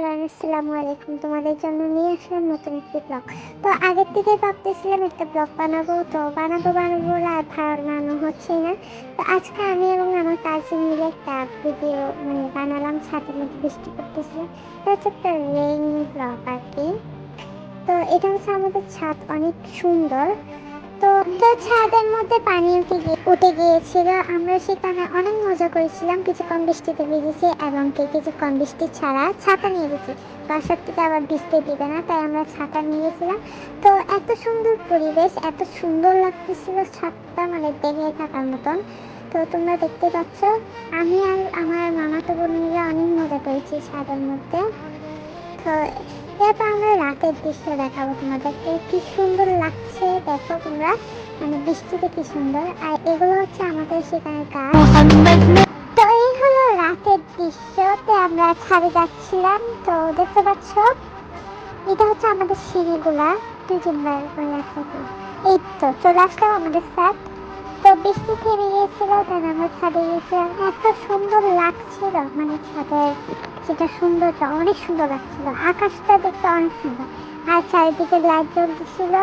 Everyone, আসসালামু আলাইকুম। তোমাদের জন্য নিয়ে আসলাম নতুন একটি ব্লগ। তো আগের থেকে ভাবতেছিলাম একটা ব্লগ বানাবো, তো বানাবো বলে আর বানানো হচ্ছেই না। তো আজকে আমি এবং আমার কাজিন মিলে একটা ভিডিও বানালাম। ছাদের মধ্যে বৃষ্টি পড়তেছিল, তো হচ্ছে একটা রেইন ব্লগ আর কি। তো এটা হচ্ছে আমাদের ছাদ, অনেক সুন্দর। তো ছাদের মধ্যে পানি উঠে গিয়েছিল। আমরা সেখানে অনেক মজা করেছিলাম, কিছুক্ষণ বৃষ্টিতে ভিজেছি এবং কিছুক্ষণ বৃষ্টি ছাড়া ছাতা নিয়ে গেছি। বাসার থেকে আবার ভিজতে দিবে না, তাই আমরা ছাতা নিয়ে গেছিলাম। তো এত সুন্দর পরিবেশ, এত সুন্দর লাগতেছিল ছাদটা, দেখে থাকার মতন। তো তোমরা দেখতে পাচ্ছ, আমি আর আমার মামাতো বোন মিলে অনেক মজা করেছি ছাদের মধ্যে। তো এরপর আমরা রাতের দৃশ্য দেখাবো তোমাদেরকে, কি সুন্দর লাগছে দেখো তোমরা, বৃষ্টিতে কি সুন্দর। আর এগুলো হচ্ছে আমাদের সেখানে গাছ। তো এই হলো রাতের দৃশ্যতে আমরা ছাদে যাচ্ছিলাম। তো দেখতে পাচ্ছ, এটা হচ্ছে আমাদের সিঁড়িগুলা, এই তো চলে আসলাম আমাদের ছাদ। তো বৃষ্টি থেমে গিয়েছিল, তাই আমরা ছাদে গিয়েছিলাম। এত সুন্দর লাগছিল, ছাদের যেটা সৌন্দর্য অনেক সুন্দর লাগছিল, আকাশটা দেখতে অনেক সুন্দর। আর চারিদিকে লাইট জ্বলতেছিল,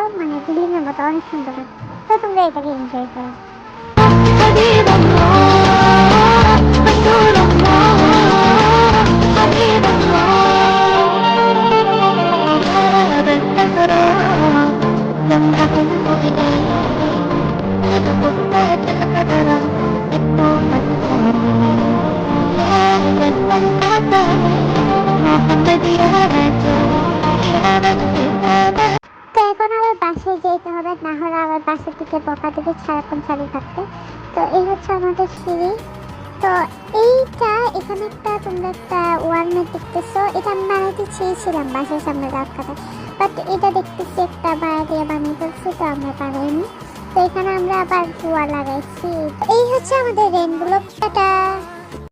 বিল্ডিং এর মতো অনেক সুন্দর লাগছে। তো তোমরা এটাকে এনজয় করো। তো এখন আবার বাসায় যেতে হবে, না হলে আবার বাসার দিকে বকা দেবে সারাক্ষণ চালু থাকতে। তো এই হচ্ছে আমাদের সিঁড়ি। তো এইটা এখানে তোমরা একটা ওয়ালমেট দেখতেছো, এটা আমি বানাইতে চেয়েছিলাম বাসার সামনে রাখাটা, বাট এটা দেখতেছি একটা ভাড়া দিয়ে বানিয়ে ফেলছি, তো আমরা পারাইনি। তো এখানে আমরা আবার ধোয়া লাগাইছি। এই হচ্ছে আমাদের রেনগুলো। টাটা।